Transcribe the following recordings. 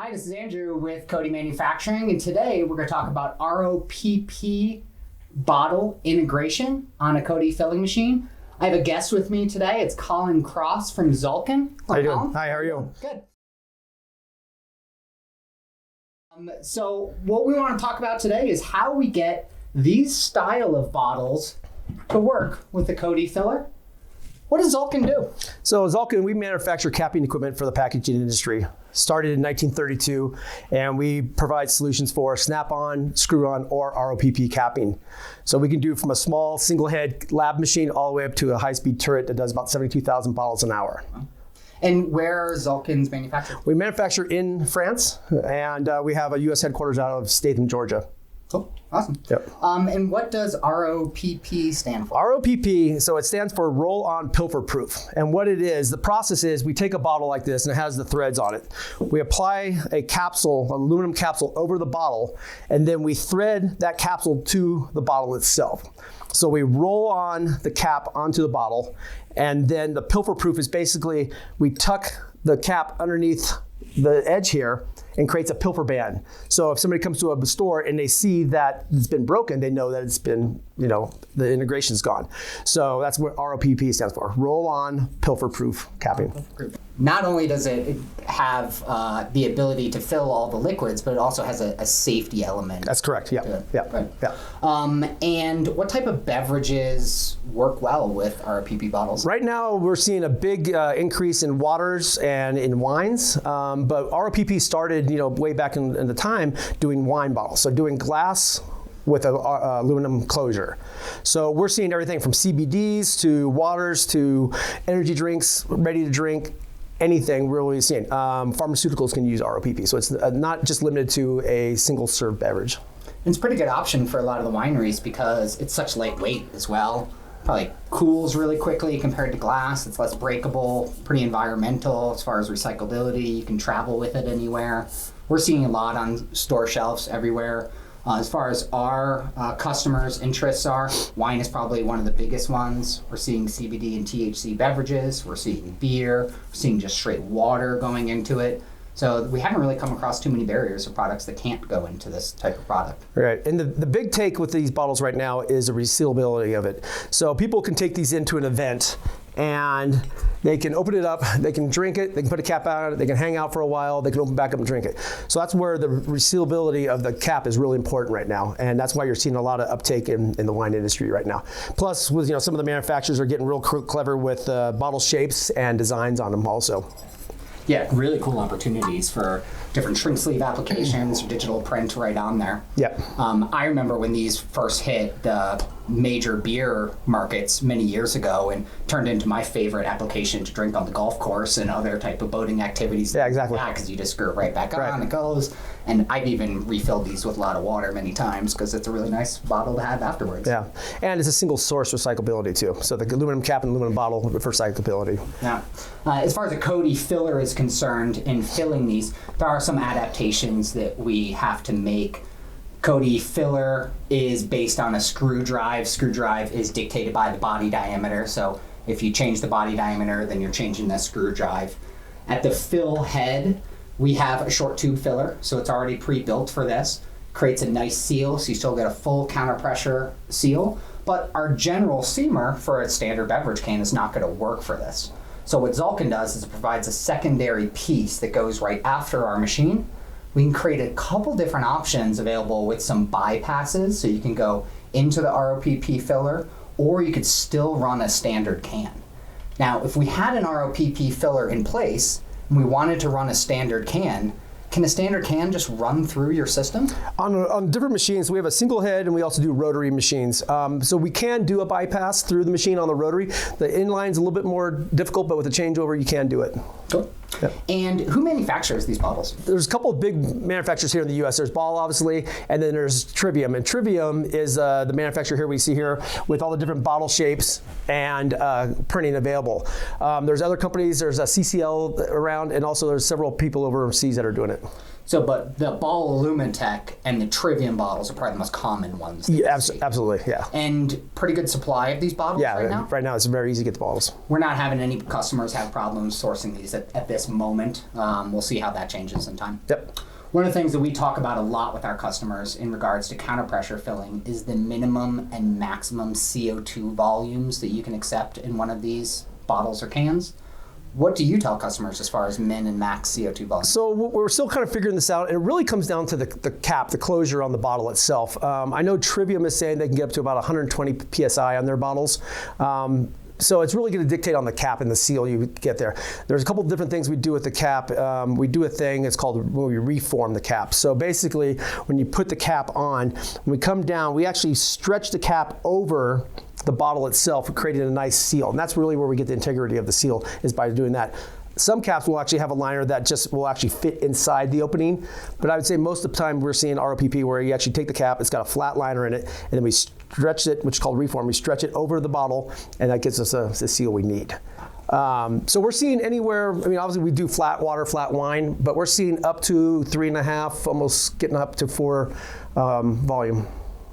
Hi, this is Andrew with CODI Manufacturing, and today we're going to talk about ROPP bottle integration on a CODI filling machine. I have a guest with me today. It's Colin Cross from Zalkin. How you doing? Hi, how are you? Good. So what we want to talk about today is how we get these style of bottles to work with the CODI filler. What does Zalkin do? So Zalkin, we manufacture capping equipment for the packaging industry. Started in 1932, and we provide solutions for snap-on, screw-on, or ROPP capping. So we can do from a small single-head lab machine all the way up to a high-speed turret that does about 72,000 bottles an hour. And where are Zalkin's manufactured? We manufacture in France, and we have a U.S. headquarters out of Statham, Georgia. Cool, awesome. Yep. And what does ROPP stand for? ROPP, so it stands for roll-on pilfer proof. And what it is, the process is we take a bottle like this and it has the threads on it. We apply a capsule, an aluminum capsule over the bottle, and then we thread that capsule to the bottle itself. So we roll on the cap onto the bottle, and then the pilfer proof is basically we tuck the cap underneath the edge here and creates a pilfer band. So if somebody comes to a store and they see that it's been broken, they know that it's been, the integration's gone. So that's what ROPP stands for, roll-on pilfer-proof capping. Not only does it have the ability to fill all the liquids, but it also has a safety element. That's correct, yeah. And what type of beverages work well with ROPP bottles? Right now, we're seeing a big increase in waters and in wines, but ROPP started, way back in the time doing wine bottles, so doing glass with an aluminum closure. So we're seeing everything from CBDs to waters to energy drinks, ready to drink, anything we're really seeing. Pharmaceuticals can use ROPP, so it's not just limited to a single serve beverage. It's a pretty good option for a lot of the wineries because it's such lightweight as well. Probably cools really quickly compared to glass. It's less breakable, pretty environmental as far as recyclability. You can travel with it anywhere. We're seeing a lot on store shelves everywhere. As far as our customers' interests are, wine is probably one of the biggest ones. We're seeing CBD and THC beverages. We're seeing beer. We're seeing just straight water going into it. So we haven't really come across too many barriers or products that can't go into this type of product. Right, and the big take with these bottles right now is the resealability of it. So people can take these into an event and they can open it up, they can drink it, they can put a cap on it, they can hang out for a while, they can open back up and drink it. So that's where the resealability of the cap is really important right now, and that's why you're seeing a lot of uptake in the wine industry right now. Plus, with some of the manufacturers are getting real clever with bottle shapes and designs on them also. Yeah, really cool opportunities for different shrink sleeve applications, digital print right on there. Yeah. I remember when these first hit the major beer markets many years ago and turned into my favorite application to drink on the golf course and other type of boating activities. Yeah, exactly. Because you just screw it right back on, it goes. And I've even refilled these with a lot of water many times because it's a really nice bottle to have afterwards. Yeah, and it's a single source recyclability too. So the aluminum cap and aluminum bottle for recyclability. Yeah. As far as a CODI filler is concerned in filling these, there are some adaptations that we have to make. CODI filler is based on a screw drive. Screw drive is dictated by the body diameter. So if you change the body diameter, then you're changing the screw drive. At the fill head, we have a short tube filler. So it's already pre-built for this. Creates a nice seal, so you still get a full counter pressure seal. But our general seamer for a standard beverage can is not going to work for this. So what Zalkin does is it provides a secondary piece that goes right after our machine. We can create a couple different options available with some bypasses, so you can go into the ROPP filler, or you could still run a standard can. Now, if we had an ROPP filler in place, and we wanted to run a standard can a standard can just run through your system? On different machines, we have a single head and we also do rotary machines. So we can do a bypass through the machine on the rotary. The inline's a little bit more difficult, but with a changeover, you can do it. Cool. Yep. And who manufactures these bottles? There's a couple of big manufacturers here in the U.S. There's Ball, obviously, and then there's Trivium. And Trivium is the manufacturer here we see here with all the different bottle shapes and printing available. There's other companies. There's a CCL around, and also there's several people overseas that are doing it. So, but the Ball Alumitech and the Trivium bottles are probably the most common ones. Yeah, absolutely, yeah. And pretty good supply of these bottles right now? Right now it's very easy to get the bottles. We're not having any customers have problems sourcing these at this moment. We'll see how that changes in time. Yep. One of the things that we talk about a lot with our customers in regards to counterpressure filling is the minimum and maximum CO2 volumes that you can accept in one of these bottles or cans. What do you tell customers as far as min and max CO2 volume? So we're still kind of figuring this out, and it really comes down to the cap, the closure on the bottle itself. I know Trivium is saying they can get up to about 120 PSI on their bottles. So it's really going to dictate on the cap and the seal you get there. There's a couple of different things we do with the cap. We do a thing, it's called when we reform the cap. So basically, when you put the cap on, when we come down, we actually stretch the cap over the bottle itself, creating a nice seal. And that's really where we get the integrity of the seal, is by doing that. Some caps will actually have a liner that just will actually fit inside the opening. But I would say most of the time we're seeing ROPP where you actually take the cap, it's got a flat liner in it, and then we stretch it, which is called reform. We stretch it over the bottle, and that gives us the seal we need. So we're seeing anywhere, I mean, obviously we do flat water, flat wine, but we're seeing up to 3.5, almost getting up to 4 volume.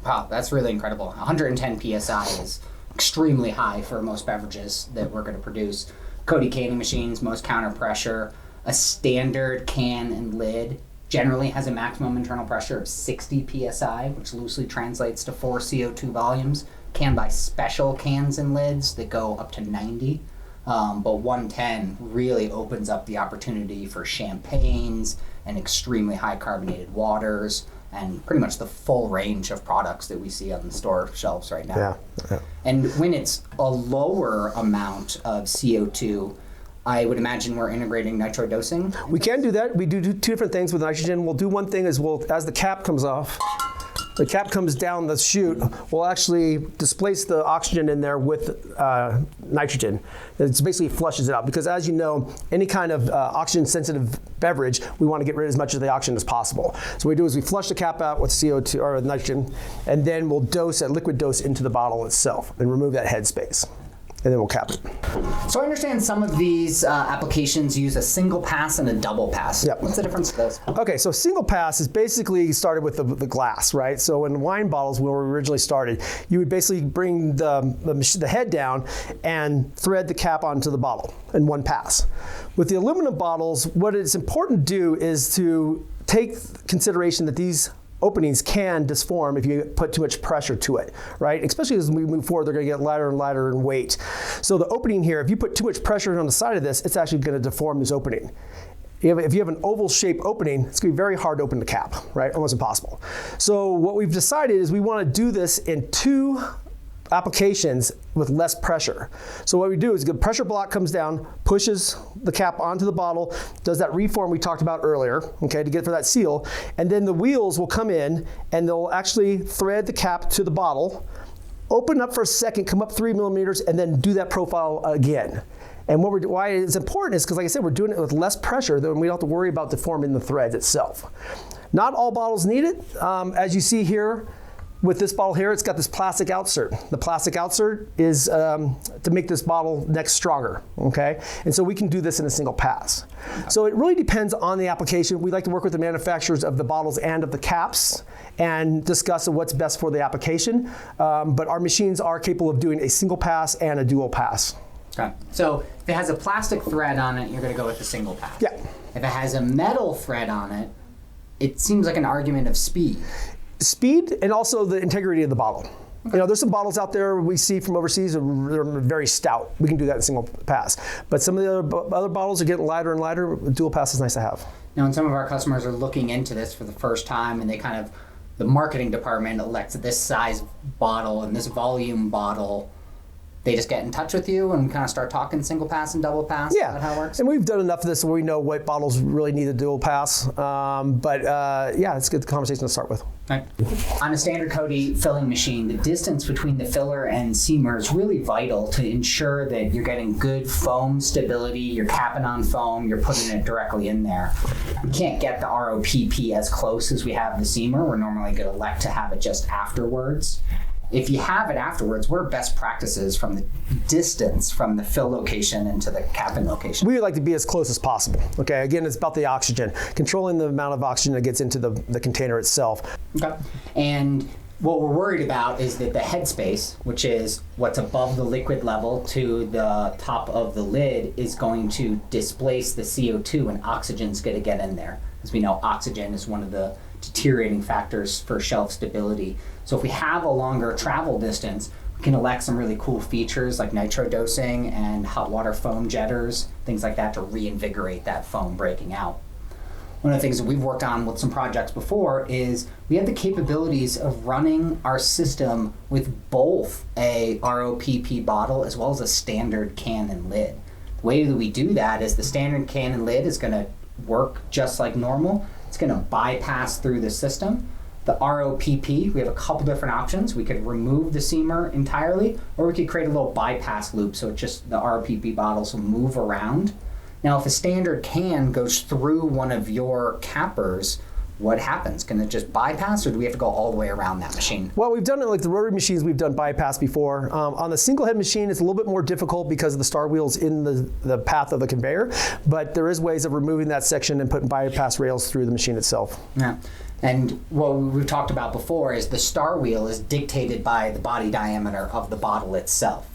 Wow, that's really incredible. 110 PSI is extremely high for most beverages that we're going to produce. CODI canning machines, most counter pressure. A standard can and lid generally has a maximum internal pressure of 60 PSI, which loosely translates to 4 CO2 volumes. Can buy special cans and lids that go up to 90. But 110 really opens up the opportunity for champagnes and extremely high carbonated waters, and pretty much the full range of products that we see on the store shelves right now. Yeah. And when it's a lower amount of CO2, I would imagine we're integrating nitro dosing. We can do that. We do 2 different things with nitrogen. We'll do one thing is as the cap comes off, the cap comes down the chute, we'll actually displace the oxygen in there with nitrogen. It basically flushes it out, because as you know, any kind of oxygen-sensitive beverage, we want to get rid of as much of the oxygen as possible. So what we do is we flush the cap out with CO2 or with nitrogen, and then we'll dose a liquid dose into the bottle itself and remove that headspace. And then we'll cap it. So I understand some of these applications use a single pass and a double pass. Yep. What's the difference of those? Okay, so single pass is basically started with the glass, right? So in wine bottles, when we originally started, you would basically bring the head down and thread the cap onto the bottle in one pass. With the aluminum bottles, what it's important to do is to take consideration that these openings can disform if you put too much pressure to it, right? Especially as we move forward, they're going to get lighter and lighter in weight. So the opening here, if you put too much pressure on the side of this, it's actually going to deform this opening. If you have an oval-shaped opening, it's going to be very hard to open the cap, right? Almost impossible. So what we've decided is we want to do this in 2 applications with less pressure. So what we do is the pressure block comes down, pushes the cap onto the bottle, does that reform we talked about earlier, okay, to get for that seal, and then the wheels will come in and they'll actually thread the cap to the bottle, open up for a second, come up 3 millimeters, and then do that profile again. And why it's important is because, like I said, we're doing it with less pressure, then we don't have to worry about deforming the threads itself. Not all bottles need it. As you see here, with this bottle here, it's got this plastic outsert. The plastic outsert is to make this bottle neck stronger, okay? And so we can do this in a single pass. So it really depends on the application. We like to work with the manufacturers of the bottles and of the caps and discuss what's best for the application. But our machines are capable of doing a single pass and a dual pass. Okay. So if it has a plastic thread on it, you're going to go with the single pass. Yeah. If it has a metal thread on it, it seems like an argument of speed. Speed and also the integrity of the bottle. You know, there's some bottles out there we see from overseas that are very stout. We can do that in single pass. But some of the other bottles are getting lighter and lighter. Dual pass is nice to have. Now, when some of our customers are looking into this for the first time, and the marketing department elects this size bottle and this volume bottle, they just get in touch with you and kind of start talking single pass and double pass? Yeah. Is that how it works? And we've done enough of this where we know what bottles really need a dual pass. Yeah, it's a good conversation to start with. Right. On a standard CODI filling machine, the distance between the filler and seamer is really vital to ensure that you're getting good foam stability, you're capping on foam, you're putting it directly in there. We can't get the ROPP as close as we have the seamer. We're normally going to elect to have it just afterwards. if you have it afterwards, what are best practices from the distance from the fill location into the capping location? We would like to be as close as possible. Okay, again, it's about the oxygen, controlling the amount of oxygen that gets into the container itself. Okay. And what we're worried about is that the headspace, which is what's above the liquid level to the top of the lid, is going to displace the CO2 and oxygen's going to get in there. As we know, oxygen is one of the deteriorating factors for shelf stability. So if we have a longer travel distance, we can elect some really cool features like nitro dosing and hot water foam jetters, things like that to reinvigorate that foam breaking out. One of the things that we've worked on with some projects before is we have the capabilities of running our system with both a ROPP bottle as well as a standard can and lid. The way that we do that is the standard can and lid is going to work just like normal. It's going to bypass through the system. The ROPP, we have a couple different options. We could remove the seamer entirely, or we could create a little bypass loop so it just the ROPP bottles will move around. Now, if a standard can goes through one of your cappers, what happens? Can it just bypass, or do we have to go all the way around that machine? Well, we've done it like the rotary machines, we've done bypass before. On the single head machine, it's a little bit more difficult because of the star wheels in the path of the conveyor, but there is ways of removing that section and putting bypass rails through the machine itself. Yeah. And what we've talked about before is the star wheel is dictated by the body diameter of the bottle itself.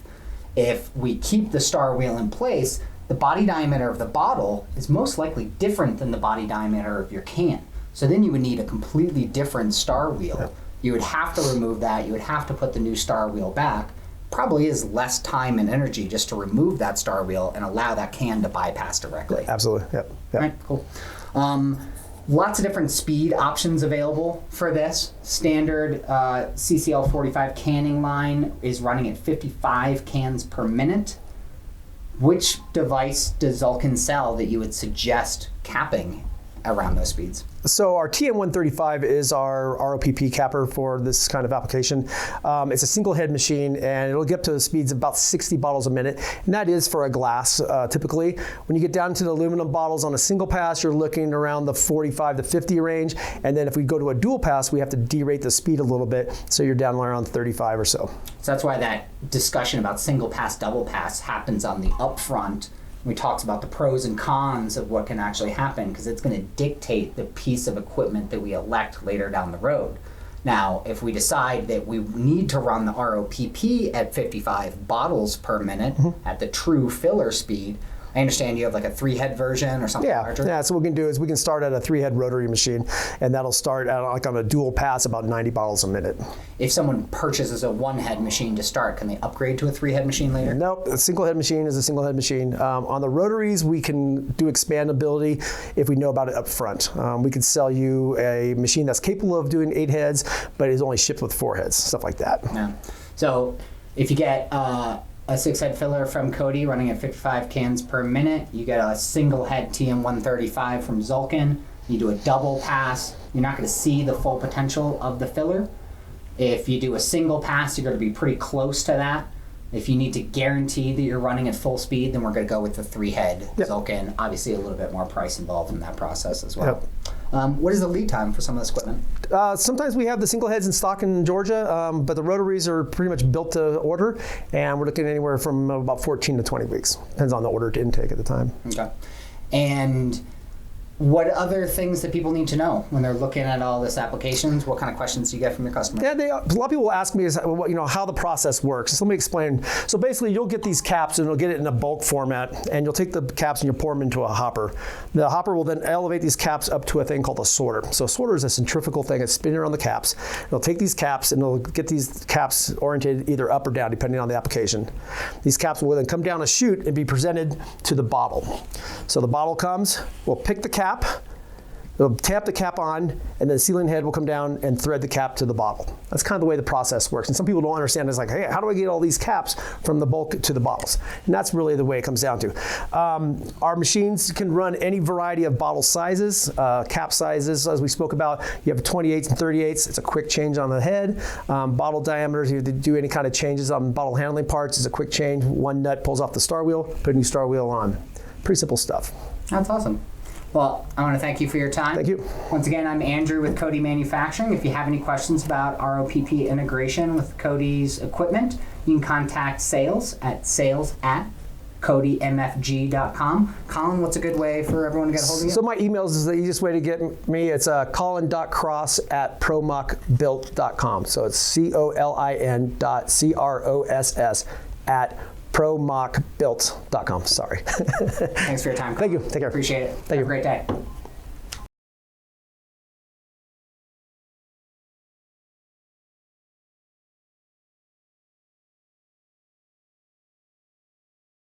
If we keep the star wheel in place, the body diameter of the bottle is most likely different than the body diameter of your can. So then you would need a completely different star wheel. Yep. You would have to remove that. You would have to put the new star wheel back. Probably is less time and energy just to remove that star wheel and allow that can to bypass directly. Absolutely, yep. All right, cool. Lots of different speed options available for this. Standard CCL-45 canning line is running at 55 cans per minute. Which device does Zalkin sell that you would suggest capping around those speeds? So our TM135 is our ROPP capper for this kind of application. It's a single head machine, and it'll get up to the speeds of about 60 bottles a minute, and that is for a glass typically. When you get down to the aluminum bottles on a single pass, you're looking around the 45 to 50 range, and then if we go to a dual pass, we have to derate the speed a little bit, so you're down around 35 or so. So that's why that discussion about single pass, double pass happens on the upfront. We talked about the pros and cons of what can actually happen, because it's going to dictate the piece of equipment that we elect later down the road. Now, if we decide that we need to run the ROPP at 55 bottles per minute at the true filler speed, I understand you have like a 3-head version or something larger? Yeah, so what we can do is we can start at a 3-head rotary machine, and that'll start at like on a dual pass about 90 bottles a minute. If someone purchases a 1-head machine to start, can they upgrade to a 3-head machine later? Nope, a single head machine is a single head machine. On the rotaries, we can do expandability if we know about it up front. We could sell you a machine that's capable of doing 8 heads, but is only shipped with 4 heads, stuff like that. Yeah. So if you get a 6-head filler from CODI running at 55 cans per minute, you get a single head TM135 from Zalkin, you do a double pass, you're not going to see the full potential of the filler. If you do a single pass, you're going to be pretty close to that. If you need to guarantee that you're running at full speed, then we're going to go with the 3-head Zalkin. Obviously a little bit more price involved in that process as well. What is the lead time for some of this equipment? Sometimes we have the single heads in stock in Georgia, but the rotaries are pretty much built to order, and we're looking at anywhere from about 14 to 20 weeks. Depends on the order intake at the time. Okay. And what other things that people need to know when they're looking at all this applications? What kind of questions do you get from your customers? Yeah, a lot of people will ask me is, how the process works. So let me explain. So basically, you'll get these caps, and you'll get it in a bulk format, and you'll take the caps and you'll pour them into a hopper. The hopper will then elevate these caps up to a thing called a sorter. So a sorter is a centrifugal thing that's spinning around the caps. It'll take these caps, and it'll get these caps oriented either up or down, depending on the application. These caps will then come down a chute and be presented to the bottle. So the bottle comes, we'll pick the cap, they'll tap the cap on, and then the sealing head will come down and thread the cap to the bottle. That's kind of the way the process works. And some people don't understand. It's like, hey, how do I get all these caps from the bulk to the bottles? And that's really the way it comes down to. Our machines can run any variety of bottle sizes, cap sizes, as we spoke about. You have 28s and 38s. It's a quick change on the head. Bottle diameters, you do any kind of changes on bottle handling parts. It's a quick change. One nut pulls off the star wheel, put a new star wheel on. Pretty simple stuff. That's awesome. Well, I want to thank you for your time. Thank you. Once again, I'm Andrew with CODI Manufacturing. If you have any questions about ROPP integration with CODI's equipment, you can contact sales at sales@CODIMFG.com. Colin, what's a good way for everyone to get a hold of you? So my emails is the easiest way to get me. It's colin.cross@promockbuilt.com. So it's colin.cross@promockbuilt.com. Sorry. Thanks for your time, Colin. Thank you. Take care. Appreciate it. Thank you. Have a great day.